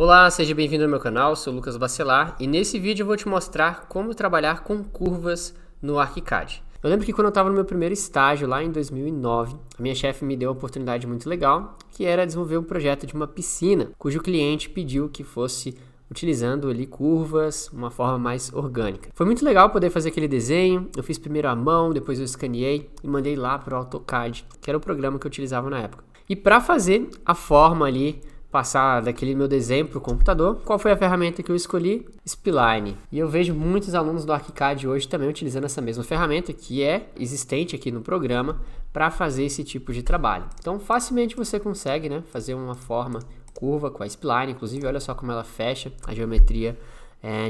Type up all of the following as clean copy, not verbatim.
Olá, seja bem-vindo ao meu canal, sou o Lucas Bacelar e nesse vídeo eu vou te mostrar como trabalhar com curvas no ArchiCAD. Eu lembro que quando eu estava no meu primeiro estágio lá em 2009, a minha chefe me deu uma oportunidade muito legal, que era desenvolver um projeto de uma piscina, cujo cliente pediu que fosse utilizando ali curvas, uma forma mais orgânica. Foi muito legal poder fazer aquele desenho, eu fiz primeiro à mão, depois eu escaneei e mandei lá para o AutoCAD, que era o programa que eu utilizava na época. E para fazer a forma ali, passar daquele meu desenho para o computador, qual foi a ferramenta que eu escolhi? Spline. E eu vejo muitos alunos do ArchiCAD hoje também utilizando essa mesma ferramenta, que é existente aqui no programa, para fazer esse tipo de trabalho. Então, facilmente você consegue, fazer uma forma curva com a Spline. Inclusive, olha só como ela fecha a geometria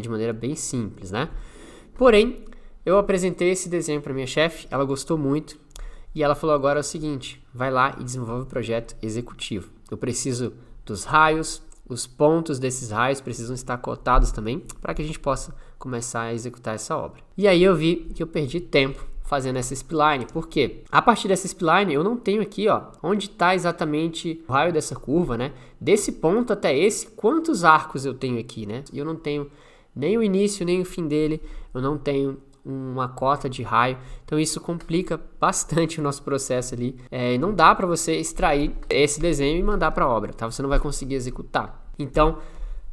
de maneira bem simples, Porém, eu apresentei esse desenho para minha chefe, ela gostou muito, e ela falou agora o seguinte: vai lá e desenvolve o projeto executivo. Eu preciso dos raios, os pontos desses raios precisam estar cotados também para que a gente possa começar a executar essa obra. E aí eu vi que eu perdi tempo fazendo essa spline, porque a partir dessa spline eu não tenho aqui, onde está exatamente o raio dessa curva, desse ponto até esse, quantos arcos eu tenho aqui, E eu não tenho nem o início nem o fim dele, eu não tenho uma cota de raio, então isso complica bastante o nosso processo ali, não dá para você extrair esse desenho e mandar para a obra, Você não vai conseguir executar. Então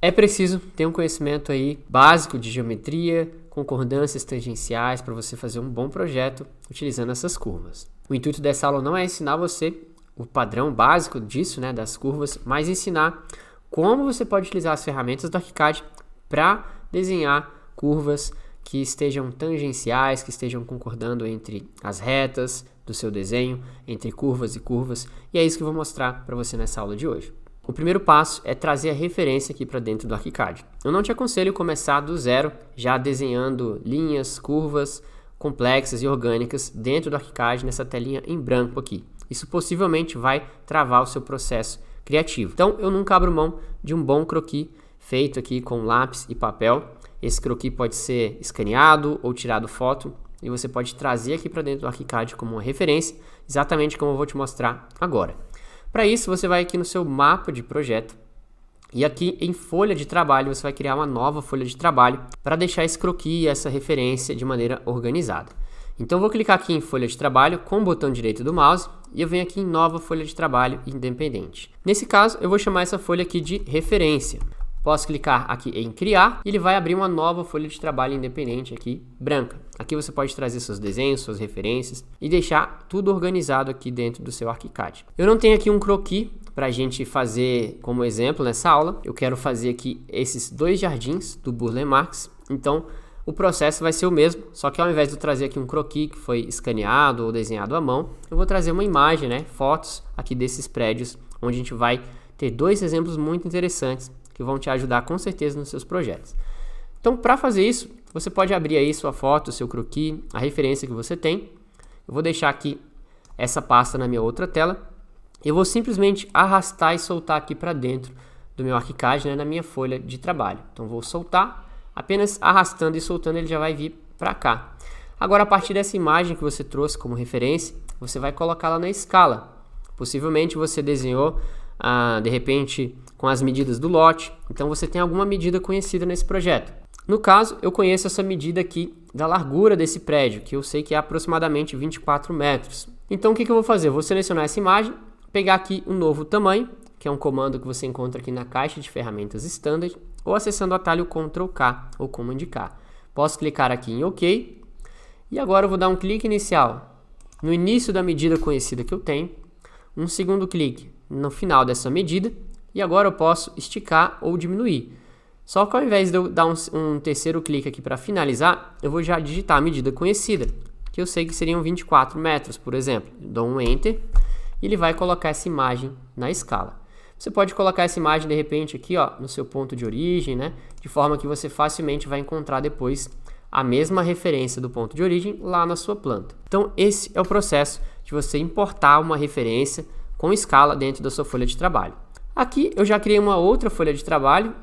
é preciso ter um conhecimento aí básico de geometria, concordâncias tangenciais para você fazer um bom projeto utilizando essas curvas. O intuito dessa aula não é ensinar você o padrão básico disso, das curvas, mas ensinar como você pode utilizar as ferramentas do ArchiCAD para desenhar curvas que estejam tangenciais, que estejam concordando entre as retas do seu desenho, entre curvas e curvas, e é isso que eu vou mostrar para você nessa aula de hoje. O primeiro passo é trazer a referência aqui para dentro do ArchiCAD. Eu não te aconselho começar do zero, já desenhando linhas, curvas complexas e orgânicas dentro do ArchiCAD, nessa telinha em branco aqui. Isso possivelmente vai travar o seu processo criativo. Então, eu nunca abro mão de um bom croquis feito aqui com lápis e papel. Esse croquis pode ser escaneado ou tirado foto e você pode trazer aqui para dentro do ArchiCAD como uma referência, exatamente como eu vou te mostrar agora. Para isso, você vai aqui no seu mapa de projeto e aqui em folha de trabalho você vai criar uma nova folha de trabalho para deixar esse croquis e essa referência de maneira organizada. Então, eu vou clicar aqui em folha de trabalho com o botão direito do mouse e eu venho aqui em nova folha de trabalho independente. Nesse caso, eu vou chamar essa folha aqui de referência. Posso clicar aqui em criar e ele vai abrir uma nova folha de trabalho independente aqui, branca. Aqui você pode trazer seus desenhos, suas referências e deixar tudo organizado aqui dentro do seu ArchiCAD. Eu não tenho aqui um croquis para a gente fazer como exemplo nessa aula. Eu quero fazer aqui esses dois jardins do Burle Marx. Então, o processo vai ser o mesmo, só que ao invés de eu trazer aqui um croquis que foi escaneado ou desenhado à mão, eu vou trazer uma imagem, fotos aqui desses prédios, onde a gente vai ter dois exemplos muito interessantes que vão te ajudar com certeza nos seus projetos. Então, para fazer isso, você pode abrir aí sua foto, seu croquis, a referência que você tem. Eu vou deixar aqui essa pasta na minha outra tela. Eu vou simplesmente arrastar e soltar aqui para dentro do meu ArchiCAD, na minha folha de trabalho. Então, vou soltar, apenas arrastando e soltando ele já vai vir para cá. Agora, a partir dessa imagem que você trouxe como referência, você vai colocá-la na escala. Possivelmente você desenhou de repente com as medidas do lote, então você tem alguma medida conhecida nesse projeto. No caso, eu conheço essa medida aqui da largura desse prédio, que eu sei que é aproximadamente 24 metros. Então o que eu vou fazer? Eu vou selecionar essa imagem, pegar aqui um novo tamanho, que é um comando que você encontra aqui na caixa de ferramentas Standard, ou acessando o atalho Ctrl K ou Command K. Posso clicar aqui em OK, e agora eu vou dar um clique inicial no início da medida conhecida que eu tenho, um segundo clique no final dessa medida, e agora eu posso esticar ou diminuir. Só que ao invés de eu dar um terceiro clique aqui para finalizar, eu vou já digitar a medida conhecida, que eu sei que seriam 24 metros, por exemplo. Eu dou um Enter e ele vai colocar essa imagem na escala. Você pode colocar essa imagem de repente aqui no seu ponto de origem, de forma que você facilmente vai encontrar depois a mesma referência do ponto de origem lá na sua planta. Então esse é o processo de você importar uma referência com escala dentro da sua folha de trabalho. Aqui eu já criei uma outra folha de trabalho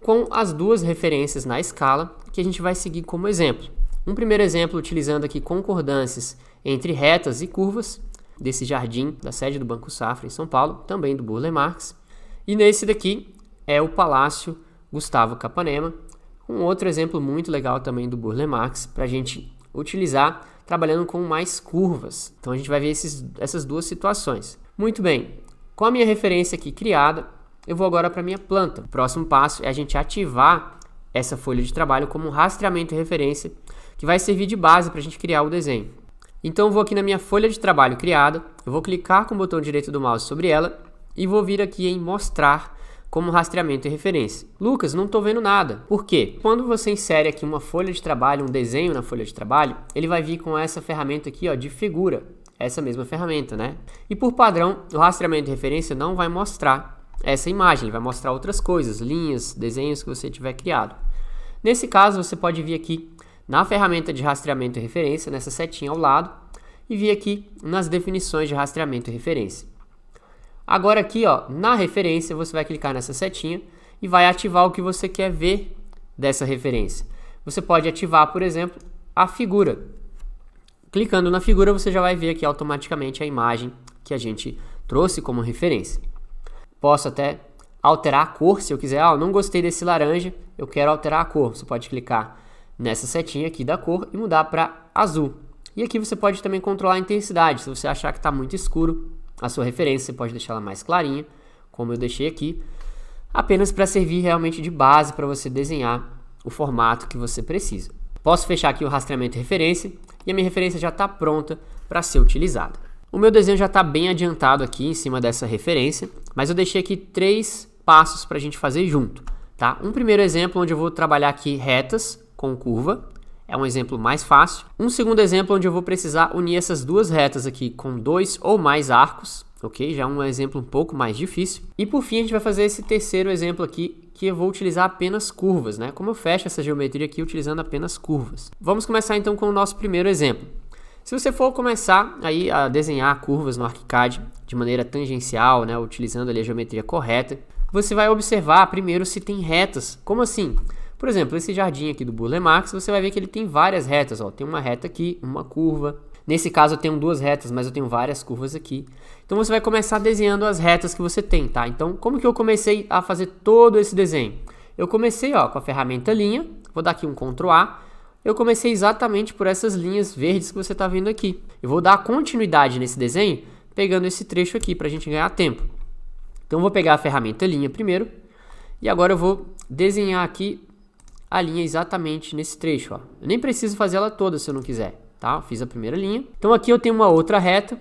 com as duas referências na escala que a gente vai seguir como exemplo. Um primeiro exemplo utilizando aqui concordâncias entre retas e curvas desse jardim da sede do Banco Safra em São Paulo, também do Burle Marx. E nesse daqui é o Palácio Gustavo Capanema, um outro exemplo muito legal também do Burle Marx para a gente utilizar trabalhando com mais curvas. Então a gente vai ver essas duas situações. Muito bem, com a minha referência aqui criada, eu vou agora para a minha planta. O próximo passo é a gente ativar essa folha de trabalho como um rastreamento e referência, que vai servir de base para a gente criar o desenho. Então eu vou aqui na minha folha de trabalho criada, eu vou clicar com o botão direito do mouse sobre ela e vou vir aqui em mostrar como rastreamento e referência. Lucas, não estou vendo nada. Por quê? Quando você insere aqui uma folha de trabalho, um desenho na folha de trabalho, ele vai vir com essa ferramenta aqui, ó, de figura. Essa mesma ferramenta, né? E por padrão, o rastreamento e referência não vai mostrar essa imagem, ele vai mostrar outras coisas, linhas, desenhos que você tiver criado. Nesse caso, você pode vir aqui na ferramenta de rastreamento e referência, nessa setinha ao lado, e vir aqui nas definições de rastreamento e referência. Agora aqui, ó, na referência, você vai clicar nessa setinha e vai ativar o que você quer ver dessa referência. Você pode ativar, por exemplo, a figura. Clicando na figura, você já vai ver aqui automaticamente a imagem que a gente trouxe como referência. Posso até alterar a cor, se eu quiser. Ah, eu não gostei desse laranja, eu quero alterar a cor. Você pode clicar nessa setinha aqui da cor e mudar para azul. E aqui você pode também controlar a intensidade. Se você achar que está muito escuro a sua referência, você pode deixar ela mais clarinha, como eu deixei aqui, apenas para servir realmente de base para você desenhar o formato que você precisa. Posso fechar aqui o rastreamento e referência e a minha referência já está pronta para ser utilizada. O meu desenho já está bem adiantado aqui em cima dessa referência, mas eu deixei aqui 3 passos para a gente fazer junto. Tá? Um primeiro exemplo onde eu vou trabalhar aqui retas com curva, é um exemplo mais fácil. Um segundo exemplo onde eu vou precisar unir essas duas retas aqui com 2 ou mais arcos, ok? Já é um exemplo um pouco mais difícil. E por fim a gente vai fazer esse terceiro exemplo aqui, que eu vou utilizar apenas curvas, né? Como eu fecho essa geometria aqui utilizando apenas curvas. Vamos começar então com o nosso primeiro exemplo. Se você for começar aí a desenhar curvas no ArchiCAD de maneira tangencial, né? Utilizando ali a geometria correta, você vai observar primeiro se tem retas. Como assim? Por exemplo, esse jardim aqui do Burle Marx, você vai ver que ele tem várias retas, ó. Tem uma reta aqui, uma curva. Nesse caso eu tenho 2 retas, mas eu tenho várias curvas aqui. Então você vai começar desenhando as retas que você tem, tá? Então, como que eu comecei a fazer todo esse desenho? Eu comecei, ó, com a ferramenta linha, vou dar aqui um Ctrl A. Eu comecei exatamente por essas linhas verdes que você está vendo aqui. Eu vou dar continuidade nesse desenho, pegando esse trecho aqui, para a gente ganhar tempo. Então eu vou pegar a ferramenta linha primeiro, e agora eu vou desenhar aqui a linha exatamente nesse trecho, ó. Eu nem preciso fazer ela toda se eu não quiser, tá? Eu fiz a primeira linha. Então aqui eu tenho uma outra reta,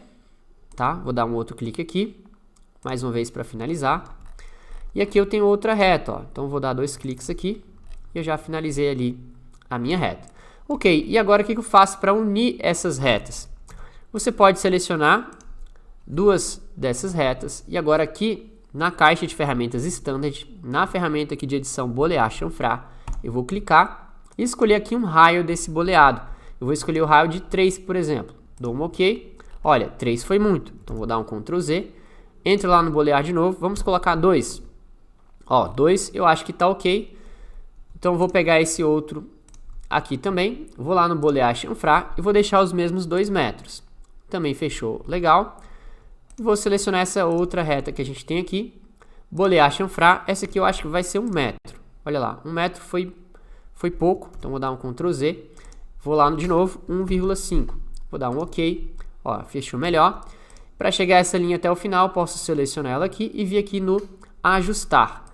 tá? Vou dar um outro clique aqui, mais uma vez para finalizar. E aqui eu tenho outra reta, ó. Então eu vou dar 2 cliques aqui e eu já finalizei ali a minha reta. Ok, e agora o que eu faço para unir essas retas? Você pode selecionar 2 dessas retas e agora aqui na caixa de ferramentas Standard, na ferramenta aqui de edição Bolear Chanfrar, eu vou clicar e escolher aqui um raio desse boleado. Eu vou escolher o raio de 3, por exemplo. Dou um OK. Olha, 3 foi muito. Então vou dar um Ctrl Z. Entro lá no bolear de novo. Vamos colocar 2. Ó, 2 eu acho que tá OK. Então vou pegar esse outro aqui também. Vou lá no bolear chanfrar e vou deixar os mesmos 2 metros. Também fechou. Legal. Vou selecionar essa outra reta que a gente tem aqui. Bolear chanfrar. Essa aqui eu acho que vai ser 1 metro. Olha lá, 1 metro foi pouco, então vou dar um Ctrl Z. Vou lá de novo, 1,5. Vou dar um OK. Ó, fechou melhor. Para chegar essa linha até o final, posso selecionar ela aqui e vir aqui no ajustar.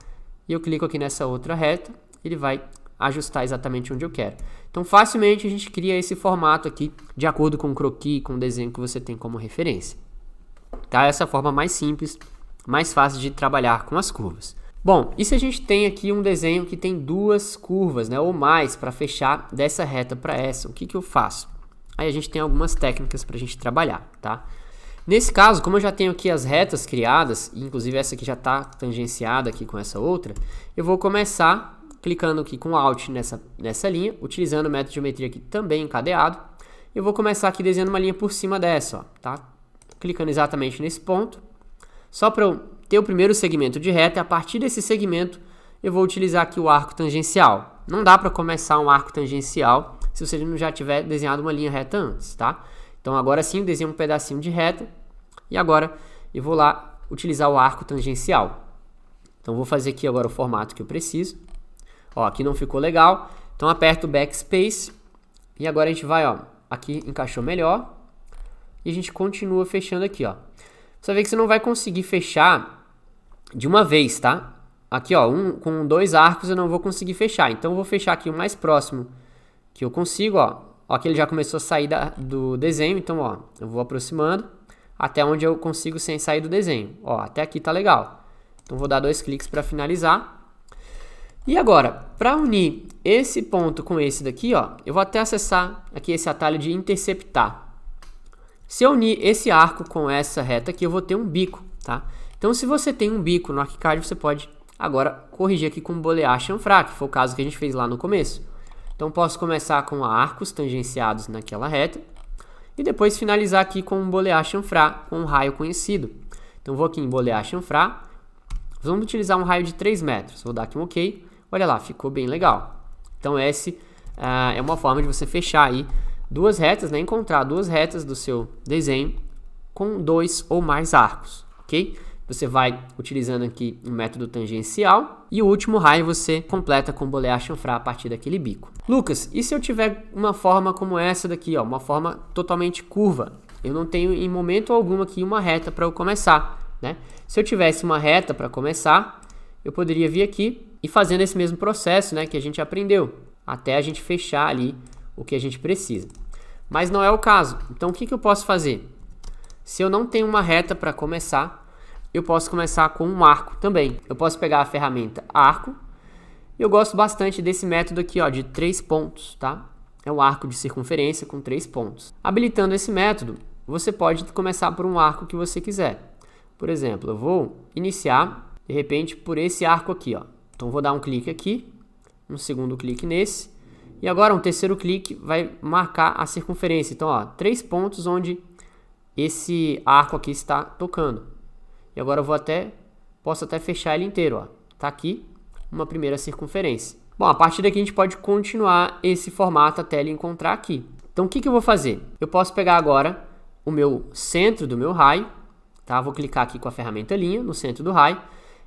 E eu clico aqui nessa outra reta, ele vai ajustar exatamente onde eu quero. Então, facilmente a gente cria esse formato aqui, de acordo com o croquis, com o desenho que você tem como referência. Tá? Essa é a forma mais simples, mais fácil de trabalhar com as curvas. Bom, e se a gente tem aqui um desenho que tem 2 curvas, né, ou mais, para fechar dessa reta para essa, o que eu faço? Aí a gente tem algumas técnicas para a gente trabalhar, tá? Nesse caso, como eu já tenho aqui as retas criadas, e inclusive essa aqui já está tangenciada aqui com essa outra, eu vou começar clicando aqui com Alt nessa linha, utilizando o método de geometria aqui também encadeado. Eu vou começar aqui desenhando uma linha por cima dessa, ó, tá? Clicando exatamente nesse ponto, só para eu ter o primeiro segmento de reta, e a partir desse segmento eu vou utilizar aqui o arco tangencial. Não dá para começar um arco tangencial se você não já tiver desenhado uma linha reta antes, tá? Então agora sim eu desenho um pedacinho de reta e agora eu vou lá utilizar o arco tangencial. Então vou fazer aqui agora o formato que eu preciso. Ó, aqui não ficou legal, então aperto o backspace e agora a gente vai, ó, aqui encaixou melhor e a gente continua fechando aqui, ó. Você vê que você não vai conseguir fechar de uma vez, tá? Aqui, ó, com 2 arcos eu não vou conseguir fechar, então eu vou fechar aqui o mais próximo que eu consigo, ó. Ó, aqui ele já começou a sair do desenho, então, ó, eu vou aproximando até onde eu consigo sem sair do desenho. Ó, até aqui tá legal. Então vou dar 2 cliques para finalizar. E agora, para unir esse ponto com esse daqui, ó, eu vou até acessar aqui esse atalho de interceptar. Se eu unir esse arco com essa reta aqui, eu vou ter um bico, tá? Então, se você tem um bico no ArchiCAD, você pode agora corrigir aqui com bolear chanfrar, que foi o caso que a gente fez lá no começo. Então, posso começar com arcos tangenciados naquela reta e depois finalizar aqui com bolear chanfrar com um raio conhecido. Então, vou aqui em bolear chanfrar. Vamos utilizar um raio de 3 metros. Vou dar aqui um OK. Olha lá, ficou bem legal. Então, essa é uma forma de você fechar aí 2 retas, né? Encontrar 2 retas do seu desenho com 2 ou mais arcos, ok? Você vai utilizando aqui um método tangencial e o último raio você completa com bolear chanfrar a partir daquele bico. Lucas, e se eu tiver uma forma como essa daqui, ó, uma forma totalmente curva? Eu não tenho em momento algum aqui uma reta para eu começar, né? Se eu tivesse uma reta para começar, eu poderia vir aqui e fazendo esse mesmo processo, né, que a gente aprendeu, até a gente fechar ali o que a gente precisa. Mas não é o caso. Então, o que eu posso fazer? Se eu não tenho uma reta para começar, eu posso começar com um arco também. Eu posso pegar a ferramenta arco. Eu gosto bastante desse método aqui, ó, de 3 pontos, tá? É um arco de circunferência com 3 pontos. Habilitando esse método, você pode começar por um arco que você quiser. Por exemplo, eu vou iniciar, de repente, por esse arco aqui, ó. Então, vou dar um clique aqui, um segundo clique nesse, e agora um terceiro clique vai marcar a circunferência. Então, ó, 3 pontos onde esse arco aqui está tocando. E agora eu posso até fechar ele inteiro, ó. Tá aqui uma primeira circunferência. Bom, a partir daqui a gente pode continuar esse formato até ele encontrar aqui. Então, o que eu vou fazer? Eu posso pegar agora o meu centro do meu raio, tá? Vou clicar aqui com a ferramenta linha no centro do raio.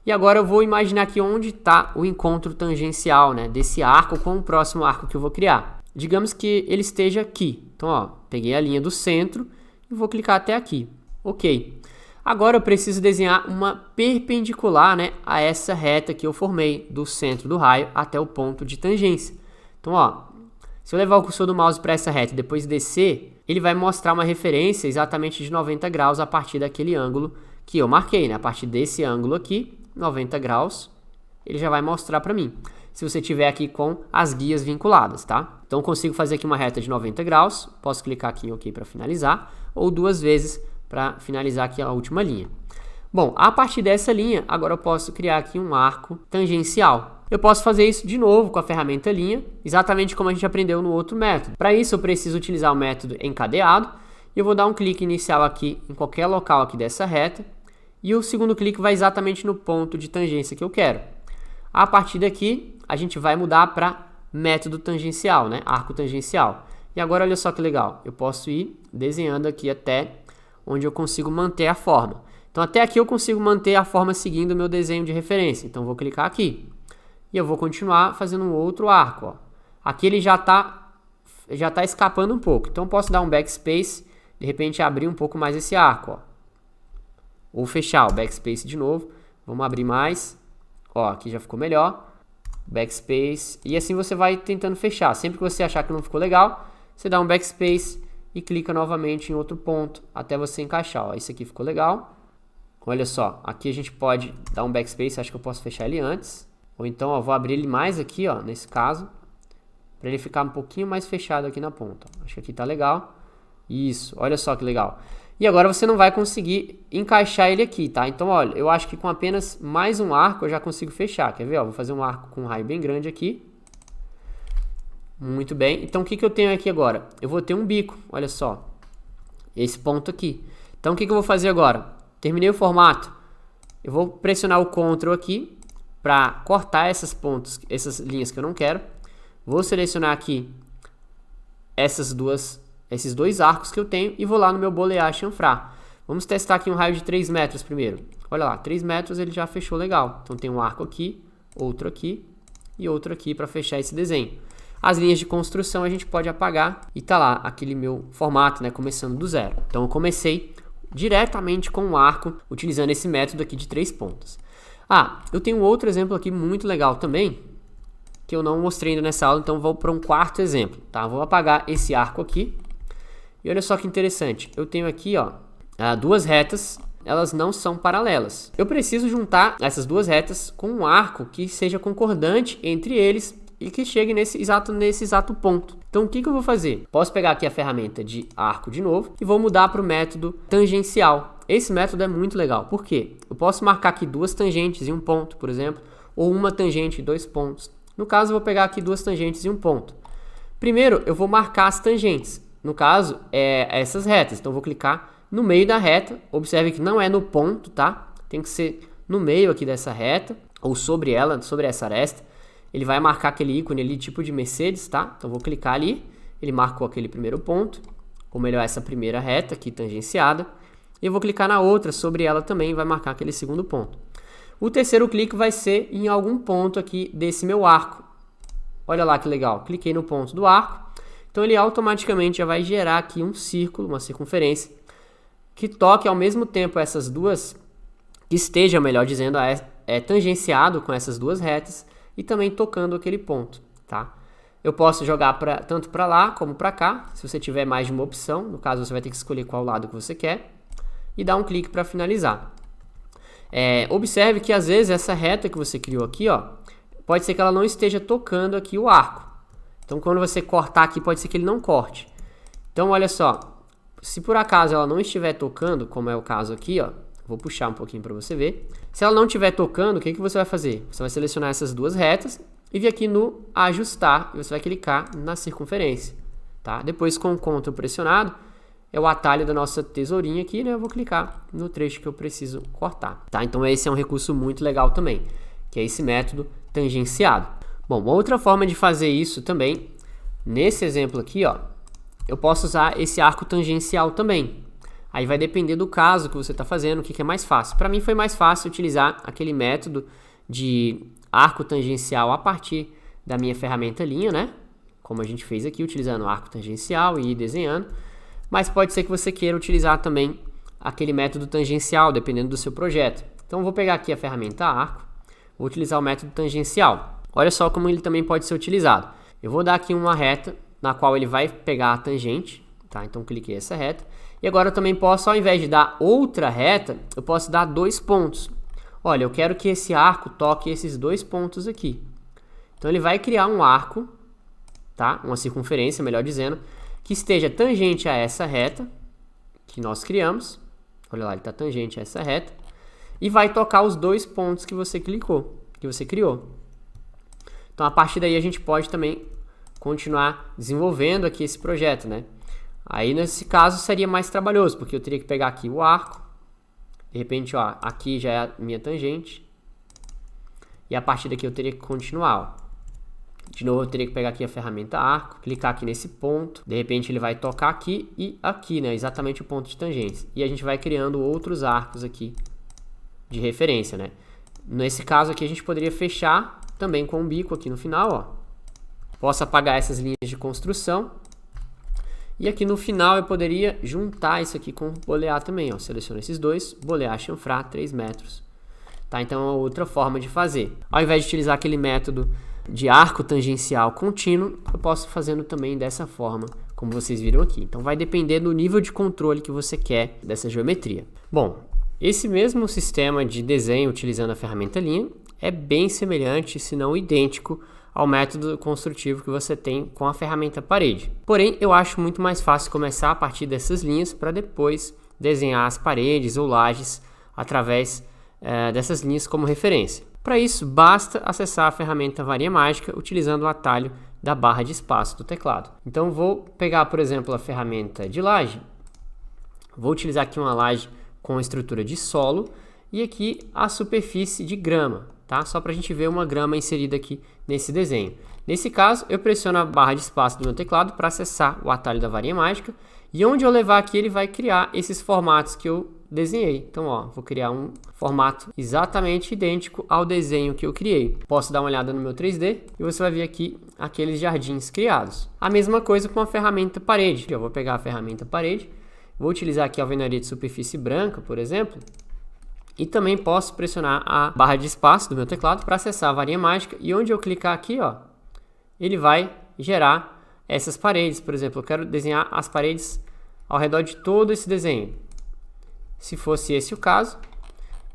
E agora eu vou imaginar aqui onde está o encontro tangencial, né, desse arco com o próximo arco que eu vou criar. Digamos que ele esteja aqui. Então, ó, peguei a linha do centro e vou clicar até aqui. Ok. Agora eu preciso desenhar uma perpendicular, né, a essa reta que eu formei do centro do raio até o ponto de tangência. Então, ó, se eu levar o cursor do mouse para essa reta e depois descer, ele vai mostrar uma referência exatamente de 90 graus a partir daquele ângulo que eu marquei, né? A partir desse ângulo aqui, 90 graus, ele já vai mostrar para mim. Se você tiver aqui com as guias vinculadas, tá? Então, consigo fazer aqui uma reta de 90 graus, posso clicar aqui em OK para finalizar, ou 2 vezes para finalizar aqui a última linha. Bom, a partir dessa linha, agora eu posso criar aqui um arco tangencial. Eu posso fazer isso de novo com a ferramenta linha, exatamente como a gente aprendeu no outro método. Para isso, eu preciso utilizar o método encadeado, e eu vou dar um clique inicial aqui em qualquer local aqui dessa reta, e o segundo clique vai exatamente no ponto de tangência que eu quero. A partir daqui, a gente vai mudar para método tangencial, né? Arco tangencial. E agora, olha só que legal. Eu posso ir desenhando aqui até onde eu consigo manter a forma. Então, até aqui eu consigo manter a forma seguindo o meu desenho de referência. Então, vou clicar aqui. E eu vou continuar fazendo um outro arco, ó. Aqui ele já tá escapando um pouco. Então, eu posso dar um backspace, de repente abrir um pouco mais esse arco, ó. Ou fechar o backspace de novo. Vamos abrir mais. Ó, aqui já ficou melhor. Backspace. E assim você vai tentando fechar. Sempre que você achar que não ficou legal, você dá um backspace e clica novamente em outro ponto até você encaixar. Ó, isso aqui ficou legal. Olha só, aqui a gente pode dar um backspace. Acho que eu posso fechar ele antes. Ou então, ó, vou abrir ele mais aqui, ó, nesse caso, para ele ficar um pouquinho mais fechado aqui na ponta. Acho que aqui tá legal. Isso, olha só que legal. E agora você não vai conseguir encaixar ele aqui, tá? Então, olha, eu acho que com apenas mais um arco eu já consigo fechar. Quer ver? Ó, vou fazer um arco com um raio bem grande aqui. Muito bem. Então, o que eu tenho aqui agora? Eu vou ter um bico, olha só. Esse ponto aqui. Então, o que eu vou fazer agora? Terminei o formato. Eu vou pressionar o Ctrl aqui para cortar essas linhas que eu não quero. Vou selecionar aqui esses dois arcos que eu tenho e vou lá no meu bolear chanfrar. Vamos testar aqui um raio de 3 metros primeiro. Olha lá, 3 metros ele já fechou legal. Então tem um arco aqui, outro aqui e outro aqui para fechar esse desenho. As linhas de construção a gente pode apagar e tá lá aquele meu formato, né, começando do zero. Então eu comecei diretamente com um arco, utilizando esse método aqui de 3 pontas. Eu tenho outro exemplo aqui muito legal também, que eu não mostrei ainda nessa aula, então vou para um quarto exemplo, tá? Vou apagar esse arco aqui. E olha só que interessante, eu tenho aqui, duas retas, elas não são paralelas. Eu preciso juntar essas duas retas com um arco que seja concordante entre eles e que chegue nesse exato ponto. Então o que eu vou fazer? Posso pegar aqui a ferramenta de arco de novo e vou mudar para o método tangencial. Esse método é muito legal, por quê? Eu posso marcar aqui duas tangentes e um ponto, por exemplo, ou uma tangente e 2 pontos. No caso, eu vou pegar aqui duas tangentes e um ponto. Primeiro, eu vou marcar as tangentes. No caso, essas retas. Então, eu vou clicar no meio da reta. Observe que não é no ponto, tá? Tem que ser no meio aqui dessa reta, ou sobre ela, sobre essa aresta. Ele vai marcar aquele ícone ali, tipo de Mercedes, tá? Então, eu vou clicar ali. Ele marcou aquele primeiro ponto, ou melhor, essa primeira reta aqui tangenciada. E eu vou clicar na outra, sobre ela também, vai marcar aquele segundo ponto. O terceiro clique vai ser em algum ponto aqui desse meu arco. Olha lá que legal, cliquei no ponto do arco, então ele automaticamente já vai gerar aqui um círculo, uma circunferência, que toque ao mesmo tempo essas duas, que esteja, melhor dizendo, tangenciado com essas duas retas e também tocando aquele ponto, tá? Eu posso jogar tanto para lá como para cá, se você tiver mais de uma opção, no caso você vai ter que escolher qual lado que você quer e dar um clique para finalizar. Observe que às vezes essa reta que você criou aqui, pode ser que ela não esteja tocando aqui o arco. Então quando você cortar aqui, pode ser que ele não corte. Então olha só, se por acaso ela não estiver tocando, como é o caso aqui, vou puxar um pouquinho para você ver. Se ela não estiver tocando, o que você vai fazer? Você vai selecionar essas duas retas e vir aqui no ajustar e você vai clicar na circunferência, tá? Depois com o Ctrl pressionado, é o atalho da nossa tesourinha aqui, né? Eu vou clicar no trecho que eu preciso cortar, tá? Então esse é um recurso muito legal também, que é esse método tangenciado. Bom, uma outra forma de fazer isso também, nesse exemplo aqui, eu posso usar esse arco tangencial também. Aí vai depender do caso que você está fazendo, o que é mais fácil. Para mim foi mais fácil utilizar aquele método de arco tangencial a partir da minha ferramenta linha, né? Como a gente fez aqui, utilizando o arco tangencial e ir desenhando. Mas pode ser que você queira utilizar também aquele método tangencial, dependendo do seu projeto. Então, eu vou pegar aqui a ferramenta arco, vou utilizar o método tangencial. Olha só como ele também pode ser utilizado. Eu vou dar aqui uma reta, na qual ele vai pegar a tangente, tá? Então, cliquei essa reta. E agora eu também posso, ao invés de dar outra reta, eu posso dar 2 pontos. Olha, eu quero que esse arco toque esses 2 pontos aqui. Então, ele vai criar um arco, tá? Uma circunferência, melhor dizendo, que esteja tangente a essa reta que nós criamos. Olha lá, ele está tangente a essa reta. E vai tocar os 2 pontos que você clicou, que você criou. Então, a partir daí, a gente pode também continuar desenvolvendo aqui esse projeto, né? Aí, nesse caso, seria mais trabalhoso, porque eu teria que pegar aqui o arco. De repente, aqui já é a minha tangente. E a partir daqui eu teria que continuar, De novo, eu teria que pegar aqui a ferramenta arco, clicar aqui nesse ponto, de repente ele vai tocar aqui e aqui, né? Exatamente o ponto de tangência. E a gente vai criando outros arcos aqui de referência, né? Nesse caso aqui a gente poderia fechar também com um bico aqui no final, Posso apagar essas linhas de construção. E aqui no final eu poderia juntar isso aqui com bolear também, Seleciono esses dois, bolear, chanfrar, 3 metros. Tá? Então é outra forma de fazer. Ao invés de utilizar aquele método de arco tangencial contínuo, eu posso fazendo também dessa forma, como vocês viram aqui. Então vai depender do nível de controle que você quer dessa geometria. Bom, esse mesmo sistema de desenho utilizando a ferramenta linha é bem semelhante, se não idêntico, ao método construtivo que você tem com a ferramenta parede. Porém, eu acho muito mais fácil começar a partir dessas linhas para depois desenhar as paredes ou lajes através dessas linhas como referência. Para isso, basta acessar a ferramenta Varinha Mágica utilizando o atalho da barra de espaço do teclado. Então, vou pegar, por exemplo, a ferramenta de laje. Vou utilizar aqui uma laje com estrutura de solo e aqui a superfície de grama, tá? Só para a gente ver uma grama inserida aqui nesse desenho. Nesse caso, eu pressiono a barra de espaço do meu teclado para acessar o atalho da Varinha Mágica E onde eu levar aqui, ele vai criar esses formatos que eu desenhei. Então, ó, vou criar um formato exatamente idêntico ao desenho que eu criei. Posso dar uma olhada no meu 3D e você vai ver aqui aqueles jardins criados. A mesma coisa com a ferramenta parede. Eu vou pegar a ferramenta parede, vou utilizar aqui a alvenaria de superfície branca, por exemplo, e também posso pressionar a barra de espaço do meu teclado para acessar a varinha mágica. E onde eu clicar aqui, ó, ele vai gerar essas paredes. Por exemplo, eu quero desenhar as paredes ao redor de todo esse desenho. Se fosse esse o caso,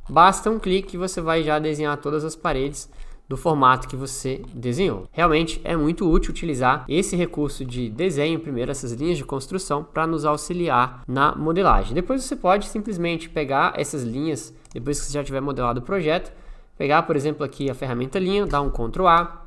basta um clique e você vai já desenhar todas as paredes do formato que você desenhou. Realmente é muito útil utilizar esse recurso de desenho, primeiro essas linhas de construção, para nos auxiliar na modelagem. Depois você pode simplesmente pegar essas linhas, depois que você já tiver modelado o projeto, pegar, por exemplo, aqui a ferramenta linha, dar um Ctrl A,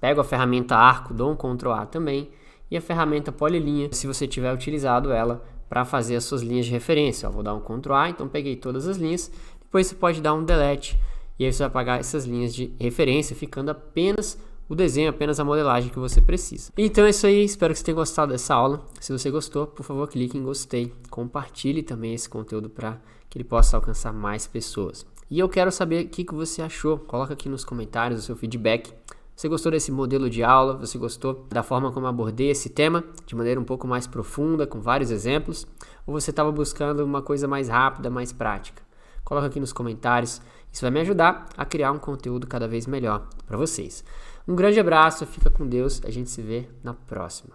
pego a ferramenta arco, dou um Ctrl A também, e a ferramenta polilinha, se você tiver utilizado ela para fazer as suas linhas de referência. Ó, vou dar um Ctrl A, então peguei todas as linhas, depois você pode dar um delete, e aí você vai apagar essas linhas de referência, ficando apenas o desenho, apenas a modelagem que você precisa. Então é isso aí, espero que você tenha gostado dessa aula. Se você gostou, por favor, clique em gostei, compartilhe também esse conteúdo para que ele possa alcançar mais pessoas. E eu quero saber o que você achou, coloca aqui nos comentários o seu feedback. Você gostou desse modelo de aula? Você gostou da forma como abordei esse tema de maneira um pouco mais profunda, com vários exemplos? Ou você estava buscando uma coisa mais rápida, mais prática? Coloca aqui nos comentários, isso vai me ajudar a criar um conteúdo cada vez melhor para vocês. Um grande abraço, fica com Deus, a gente se vê na próxima.